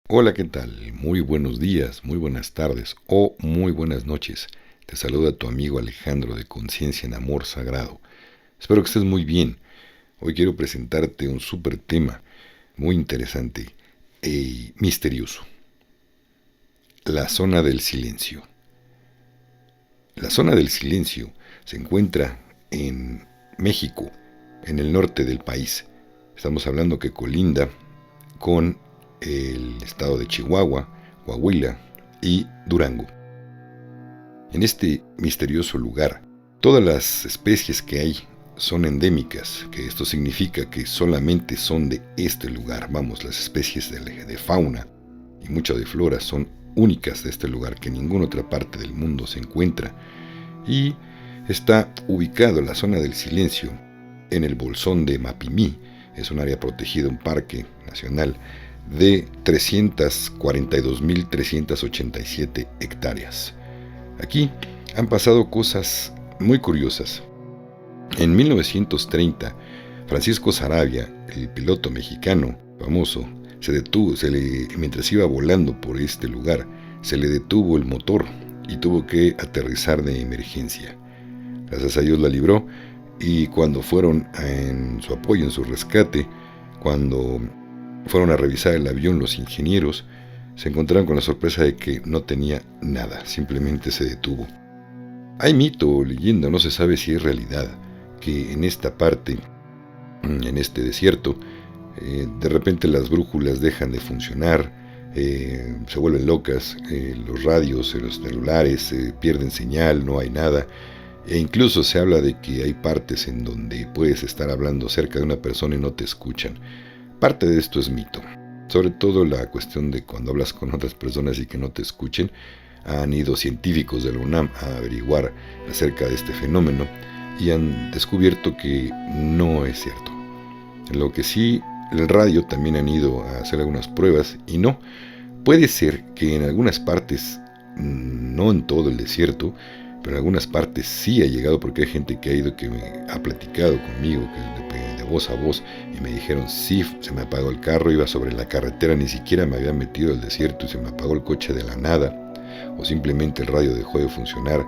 Hola, ¿qué tal? Muy buenos días, muy buenas tardes o muy buenas noches. Te saluda tu amigo Alejandro de Conciencia en Amor Sagrado. Espero que estés muy bien. Hoy quiero presentarte un súper tema muy interesante y misterioso. La zona del silencio. La zona del silencio se encuentra en México, en el norte del país. Estamos hablando que colinda con el estado de Chihuahua, Coahuila y Durango. En este misterioso lugar, todas las especies que hay son endémicas, que esto significa que solamente son de este lugar. Vamos, las especies de fauna y mucho de flora son únicas de este lugar, que en ninguna otra parte del mundo se encuentra. Y está ubicado en la zona del silencio, en el Bolsón de Mapimí. Es un área protegida, un parque nacional de 342.387 hectáreas. Aquí han pasado cosas muy curiosas. En 1930, Francisco Saravia, el piloto mexicano famoso, se detuvo, mientras iba volando por este lugar, se le detuvo el motor y tuvo que aterrizar de emergencia. Gracias a Dios la libró, y cuando fueron en su apoyo, en su rescate, cuando fueron a revisar el avión los ingenieros, se encontraron con la sorpresa de que no tenía nada, simplemente se detuvo. Hay mito o leyenda, no se sabe si es realidad, que en esta parte, en este desierto, de repente las brújulas dejan de funcionar, se vuelven locas, los radios, los celulares pierden señal, no hay nada, e incluso se habla de que hay partes en donde puedes estar hablando cerca de una persona y no te escuchan. Parte de esto es mito, sobre todo la cuestión de cuando hablas con otras personas y que no te escuchen. Han ido científicos de la UNAM a averiguar acerca de este fenómeno y han descubierto que no es cierto. Lo que sí, el radio también han ido a hacer algunas pruebas y no. Puede ser que en algunas partes, no en todo el desierto, pero en algunas partes sí ha llegado, porque hay gente que ha ido, que ha platicado conmigo, que de voz a voz, y me dijeron, sí, se me apagó el carro, iba sobre la carretera, ni siquiera me había metido al desierto y se me apagó el coche de la nada, o simplemente el radio dejó de funcionar,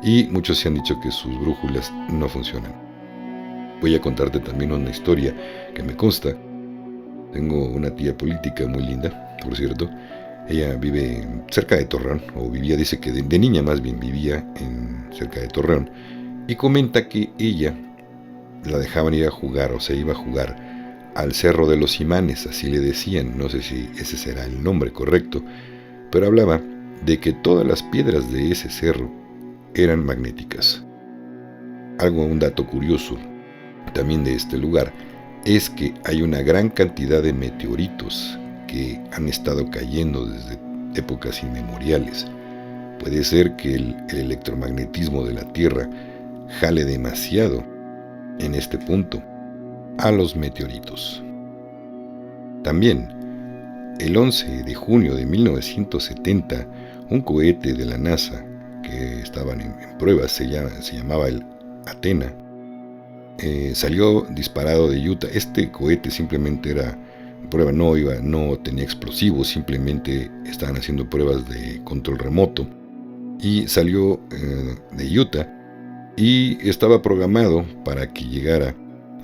y muchos se han dicho que sus brújulas no funcionan. Voy a contarte también una historia que me consta. Tengo una tía política muy linda, por cierto. Ella vive cerca de Torreón, o vivía, dice que de niña más bien vivía cerca de Torreón, y comenta que ella la dejaban ir a jugar, o se iba a jugar al Cerro de los Imanes, así le decían, no sé si ese será el nombre correcto, pero hablaba de que todas las piedras de ese cerro eran magnéticas. Un dato curioso también de este lugar es que hay una gran cantidad de meteoritos que han estado cayendo desde épocas inmemoriales. Puede ser que el electromagnetismo de la Tierra jale demasiado en este punto a los meteoritos. También, el 11 de junio de 1970, un cohete de la NASA que estaban en pruebas, se llamaba el Athena, salió disparado de Utah. Este cohete simplemente era prueba, no tenía explosivos, simplemente estaban haciendo pruebas de control remoto, y salió de Utah y estaba programado para que llegara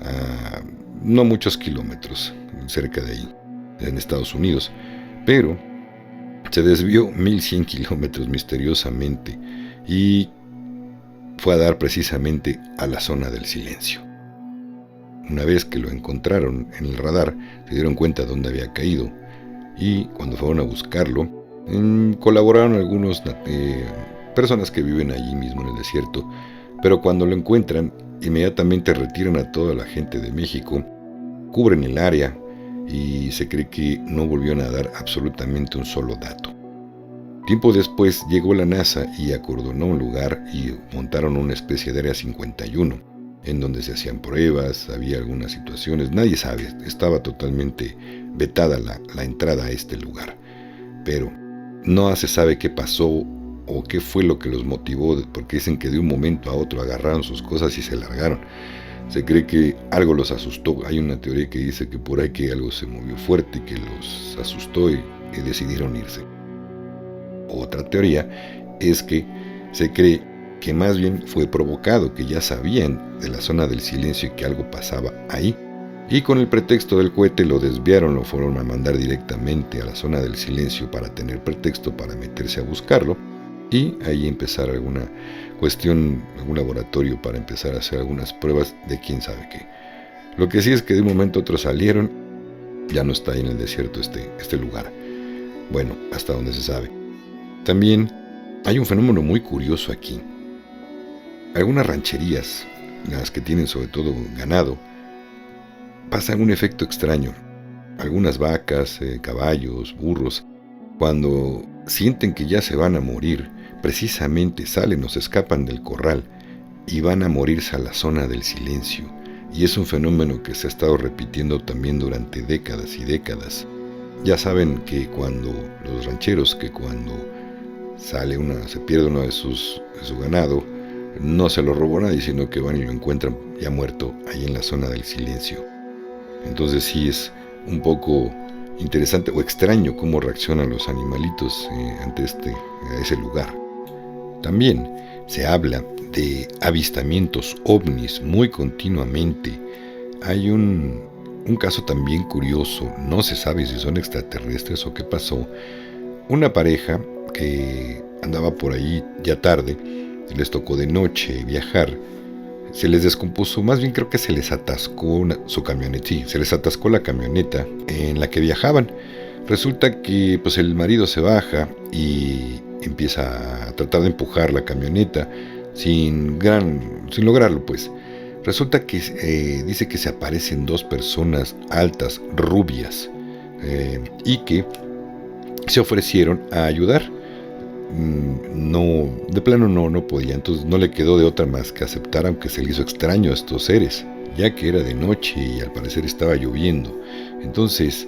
a no muchos kilómetros cerca de ahí, en Estados Unidos, pero se desvió 1100 kilómetros misteriosamente y fue a dar precisamente a la zona del silencio. Una vez que lo encontraron en el radar, se dieron cuenta de dónde había caído, y cuando fueron a buscarlo, colaboraron algunas personas que viven allí mismo en el desierto, pero cuando lo encuentran, inmediatamente retiran a toda la gente de México, cubren el área, y se cree que no volvieron a dar absolutamente un solo dato. Tiempo después llegó la NASA y acordonó un lugar y montaron una especie de área 51, en donde se hacían pruebas, había algunas situaciones, nadie sabe, estaba totalmente vetada la entrada a este lugar. Pero no se sabe qué pasó o qué fue lo que los motivó, porque dicen que de un momento a otro agarraron sus cosas y se largaron. Se cree que algo los asustó. Hay una teoría que dice que por ahí que algo se movió fuerte, que los asustó y decidieron irse. Otra teoría es que se cree que más bien fue provocado, que ya sabían de la zona del silencio y que algo pasaba ahí, y con el pretexto del cohete lo desviaron, lo fueron a mandar directamente a la zona del silencio para tener pretexto para meterse a buscarlo, y ahí empezar alguna cuestión, algún laboratorio para empezar a hacer algunas pruebas de quién sabe qué. Lo que sí es que de un momento a otro salieron, ya no está ahí en el desierto este lugar. Bueno, hasta donde se sabe. También hay un fenómeno muy curioso aquí. Algunas rancherías, las que tienen sobre todo ganado, pasan un efecto extraño. Algunas vacas, caballos, burros, cuando sienten que ya se van a morir, precisamente salen o se escapan del corral y van a morirse a la zona del silencio. Y es un fenómeno que se ha estado repitiendo también durante décadas y décadas. Ya saben que cuando los rancheros, que cuando se pierde uno de su ganado, no se lo robó nadie, sino que van y lo encuentran ya muerto ahí en la zona del silencio. Entonces sí es un poco interesante o extraño cómo reaccionan los animalitos ante ese lugar. También se habla de avistamientos ovnis muy continuamente. Hay un caso también curioso, no se sabe si son extraterrestres o qué pasó. Una pareja que andaba por ahí ya tarde, les tocó de noche viajar, se les descompuso, más bien creo que se les atascó su camioneta, sí, se les atascó la camioneta en la que viajaban. Resulta que pues el marido se baja y empieza a tratar de empujar la camioneta sin lograrlo, pues. Resulta que dice que se aparecen dos personas altas, rubias, y que se ofrecieron a ayudar. No, de plano no podía, entonces no le quedó de otra más que aceptar, aunque se le hizo extraño a estos seres, ya que era de noche y al parecer estaba lloviendo. Entonces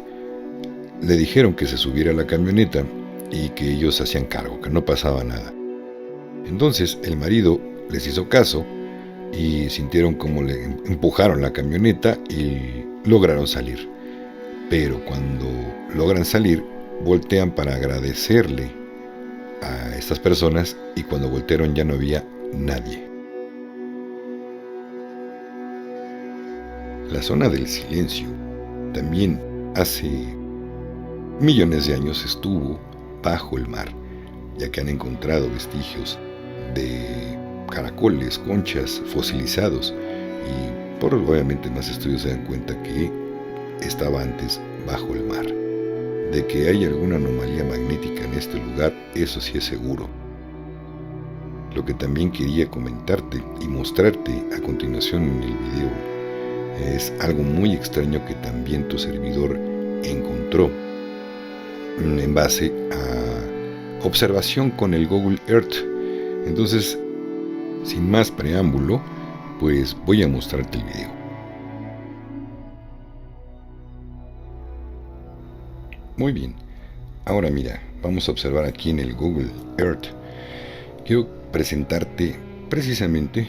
le dijeron que se subiera a la camioneta y que ellos se hacían cargo, que no pasaba nada. Entonces el marido les hizo caso y sintieron como le empujaron la camioneta y lograron salir. Pero cuando logran salir, voltean para agradecerle a estas personas y cuando voltearon ya no había nadie. La zona del silencio también hace millones de años estuvo bajo el mar, ya que han encontrado vestigios de caracoles, conchas fosilizados y obviamente más estudios se dan cuenta que estaba antes bajo el mar. De que hay alguna anomalía magnética en este lugar, eso sí es seguro. Lo que también quería comentarte y mostrarte a continuación en el video es algo muy extraño que también tu servidor encontró en base a observación con el Google Earth. Entonces, sin más preámbulo, pues voy a mostrarte el video. Muy bien, ahora mira, vamos a observar aquí en el Google Earth. Quiero presentarte precisamente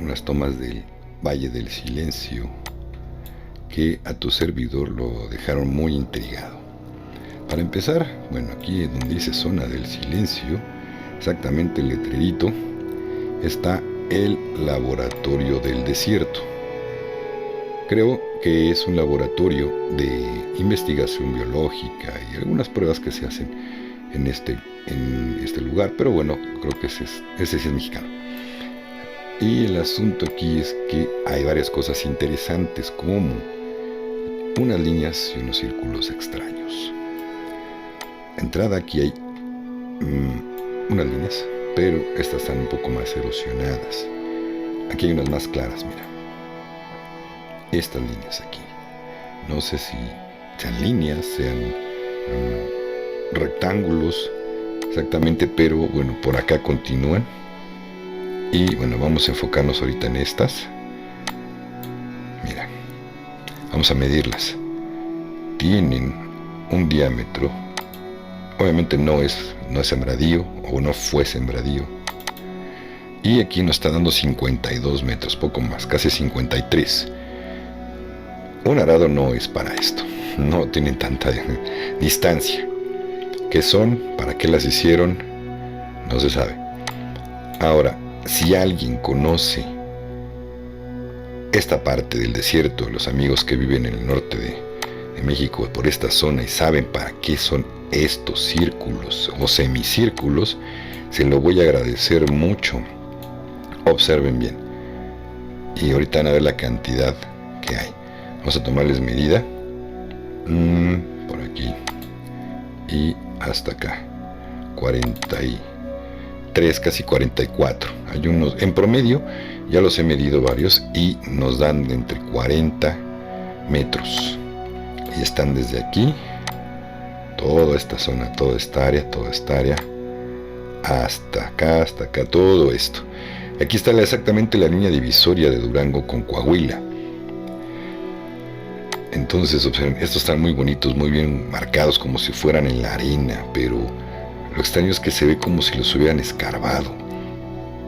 unas tomas del Valle del Silencio que a tu servidor lo dejaron muy intrigado. Para empezar, bueno, aquí donde dice zona del silencio, exactamente el letrerito, está el laboratorio del desierto. Creo que es un laboratorio de investigación biológica y algunas pruebas que se hacen en este lugar, pero bueno, creo que ese sí es mexicano. Y el asunto aquí es que hay varias cosas interesantes, como unas líneas y unos círculos extraños. Entrada aquí hay unas líneas, pero estas están un poco más erosionadas. Aquí hay unas más claras, mira. Estas líneas aquí. No sé si sean líneas, sean rectángulos exactamente, pero bueno, por acá continúan. Y bueno, vamos a enfocarnos ahorita en estas. Mira, vamos a medirlas. Tienen un diámetro. Obviamente no es sembradío, o no fue sembradío. Y aquí nos está dando 52 metros, poco más, casi 53. Un arado no es para esto, no tienen tanta distancia. ¿Qué son? ¿Para qué las hicieron? No se sabe. Ahora, si alguien conoce esta parte del desierto, los amigos que viven en el norte de México, por esta zona, y saben para qué son estos círculos o semicírculos, se lo voy a agradecer mucho. Observen bien. Y ahorita van a ver la cantidad que hay. Vamos a tomarles medida. Por aquí. Y hasta acá. 43, casi 44. Hay unos, en promedio, ya los he medido varios y nos dan de entre 40 metros. Y están desde aquí, toda esta zona, toda esta área, hasta acá, todo esto. Aquí está exactamente la línea divisoria de Durango con Coahuila. Entonces, observen, estos están muy bonitos, muy bien marcados, como si fueran en la arena, pero lo extraño es que se ve como si los hubieran escarbado.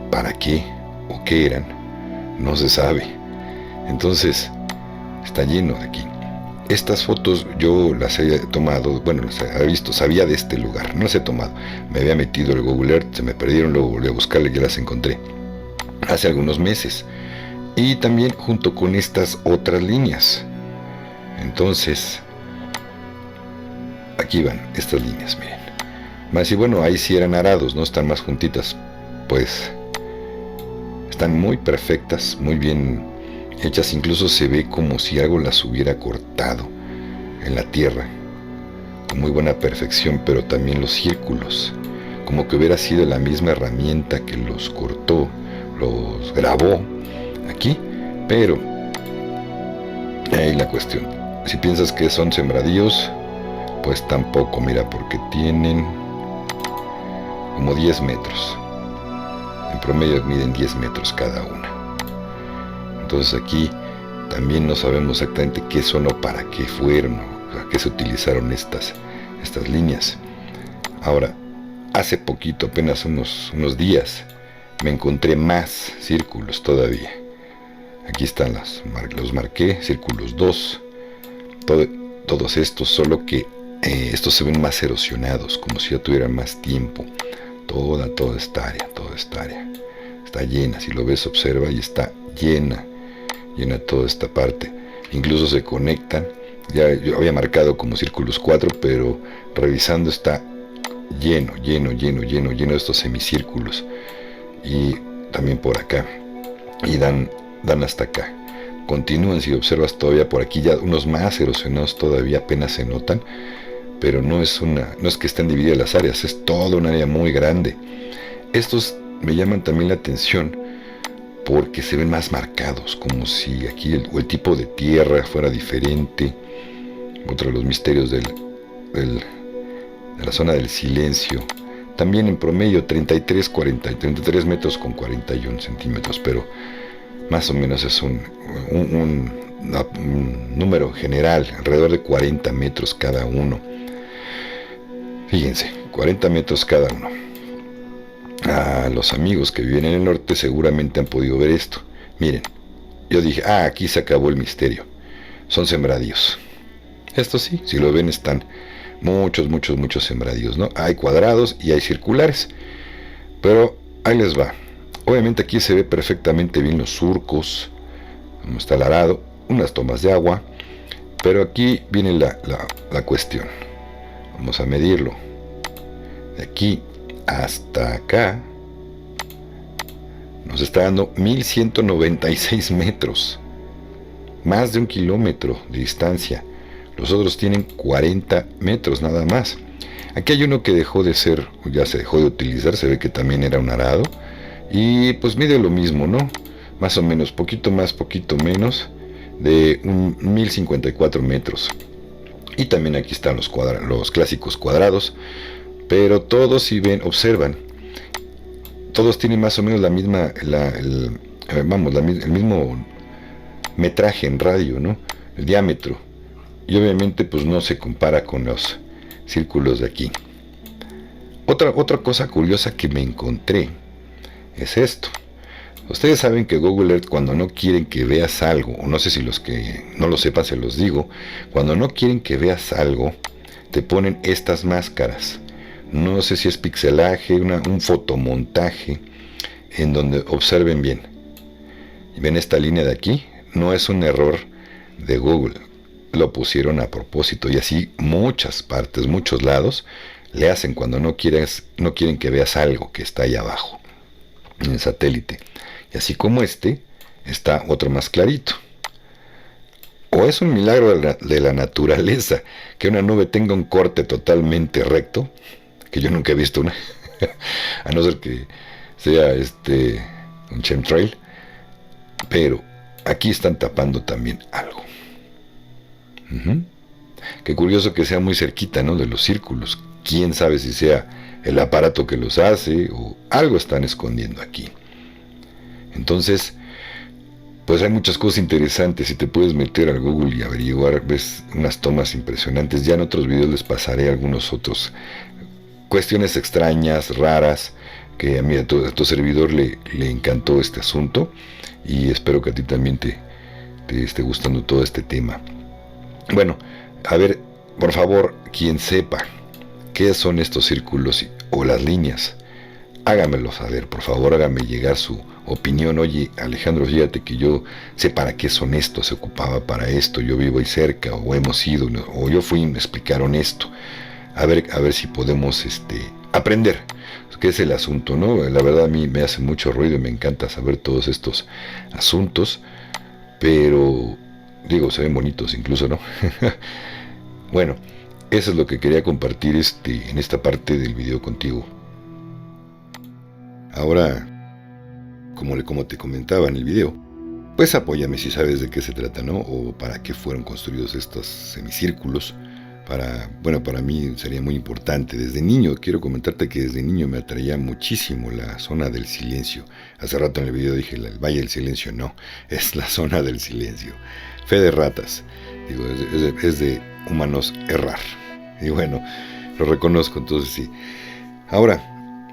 ¿Para qué? ¿O qué eran? No se sabe. Entonces, está lleno de aquí. Estas fotos yo las he tomado, bueno, las he visto, sabía de este lugar, no las he tomado. Me había metido el Google Earth, se me perdieron, luego volví a buscarle y ya las encontré. Hace algunos meses. Y también junto con estas otras líneas. Entonces, aquí van estas líneas, miren. Más y bueno, ahí sí eran arados, no están más juntitas. Pues están muy perfectas, muy bien hechas, incluso se ve como si algo las hubiera cortado en la tierra, con muy buena perfección, pero también los círculos, como que hubiera sido la misma herramienta que los cortó, los grabó aquí, pero ahí la cuestión. Si piensas que son sembradíos, pues tampoco, mira, porque tienen como 10 metros. En promedio miden 10 metros cada una. Entonces aquí también no sabemos exactamente qué son o para qué fueron, o para qué se utilizaron estas líneas. Ahora, hace poquito, apenas unos días, me encontré más círculos todavía. Aquí están los marqué, círculos 2. Todos estos, solo que estos se ven más erosionados, como si ya tuvieran más tiempo. Toda esta área está llena. Si lo ves, observa, y está llena toda esta parte. Incluso se conectan. Ya yo había marcado como círculos 4, pero revisando está lleno de estos semicírculos. Y también por acá. Y dan hasta acá. Continúan, si observas todavía por aquí, ya unos más erosionados todavía apenas se notan, pero no es que estén divididas las áreas, es toda un área muy grande. Estos me llaman también la atención porque se ven más marcados, como si aquí el tipo de tierra fuera diferente. Otro de los misterios de la zona del silencio. También en promedio 33 metros con 41 centímetros, pero más o menos es un número general, alrededor de 40 metros cada uno. Fíjense, 40 metros cada uno. A los amigos que viven en el norte seguramente han podido ver esto. Miren, yo dije, aquí se acabó el misterio. Son sembradíos. Estos sí, si lo ven, están muchos sembradíos, ¿no? Hay cuadrados y hay circulares. Pero ahí les va. Obviamente aquí se ve perfectamente bien los surcos, como está el arado, unas tomas de agua, pero aquí viene la cuestión. Vamos a medirlo. De aquí hasta acá nos está dando 1196 metros, más de 1 kilómetro de distancia. Los otros tienen 40 metros nada más. Aquí hay uno que dejó de ser, ya se dejó de utilizar, se ve que también era un arado. Y pues mide lo mismo, ¿no? Más o menos, poquito más, poquito menos, de 1054 metros. Y también aquí están los clásicos cuadrados. Pero todos, si ven, observan, todos tienen más o menos la misma, el mismo metraje en radio, ¿no? El diámetro. Y obviamente pues no se compara con los círculos de aquí. Otra cosa curiosa que me encontré es esto. Ustedes saben que Google Earth, cuando no quieren que veas algo, o no sé si los que no lo sepan se los digo, cuando no quieren que veas algo, te ponen estas máscaras. No sé si es pixelaje, un fotomontaje, en donde observen bien. ¿Ven esta línea de aquí? No es un error de Google. Lo pusieron a propósito y así muchas partes, muchos lados le hacen cuando no quieren que veas algo que está ahí abajo en el satélite. Y así como está otro más clarito. O es un milagro de la naturaleza que una nube tenga un corte totalmente recto, que yo nunca he visto una, a no ser que sea un chemtrail, pero aquí están tapando también algo. Qué curioso que sea muy cerquita, ¿no?, de los círculos. Quién sabe si sea el aparato que los hace o algo están escondiendo aquí. Entonces, pues hay muchas cosas interesantes. Si te puedes meter al Google y averiguar, ves unas tomas impresionantes. Ya en otros videos les pasaré algunos otros cuestiones extrañas, raras, que a mí a tu servidor le encantó este asunto, y espero que a ti también te esté gustando todo este tema. Bueno, a ver, por favor, quien sepa qué son estos círculos o las líneas, hágamelo saber, por favor, hágame llegar su opinión. Oye, Alejandro, fíjate que yo sé para qué son estos, se ocupaba para esto, yo vivo ahí cerca, o hemos ido, o yo fui y me explicaron esto. A ver si podemos aprender qué es el asunto, ¿no? La verdad a mí me hace mucho ruido y me encanta saber todos estos asuntos, pero digo, se ven bonitos incluso, ¿no? Bueno, eso es lo que quería compartir en esta parte del video contigo. Ahora, como te comentaba en el video, pues apóyame si sabes de qué se trata, ¿no? O para qué fueron construidos estos semicírculos. Para mí sería muy importante. Desde niño, quiero comentarte que desde niño me atraía muchísimo la zona del silencio. Hace rato en el video dije el Valle del Silencio, no, es la zona del silencio. Fe de ratas, digo, es de humanos errar. Y bueno, lo reconozco, entonces sí. Ahora,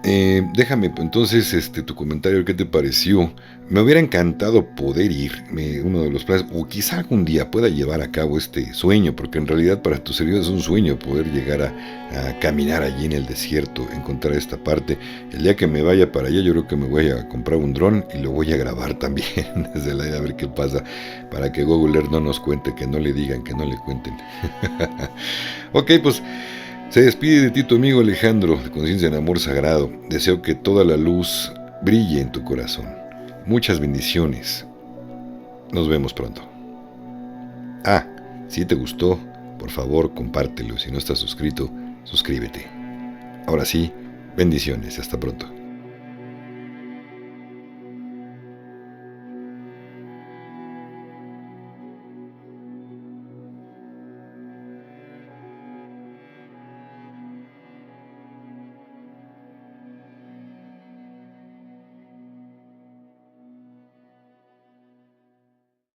déjame entonces tu comentario, ¿qué te pareció? Me hubiera encantado poder ir, uno de los planes, o quizá algún día pueda llevar a cabo este sueño, porque en realidad para tu servidor es un sueño poder llegar a caminar allí en el desierto, encontrar esta parte. El día que me vaya para allá, yo creo que me voy a comprar un dron y lo voy a grabar también desde el aire a ver qué pasa, para que Google Earth no nos cuente, que no le digan, que no le cuenten. Ok, pues se despide de ti tu amigo Alejandro, de Conciencia en Amor Sagrado. Deseo que toda la luz brille en tu corazón. Muchas bendiciones. Nos vemos pronto. Si te gustó, por favor compártelo. Si no estás suscrito, suscríbete. Ahora sí, bendiciones. Hasta pronto.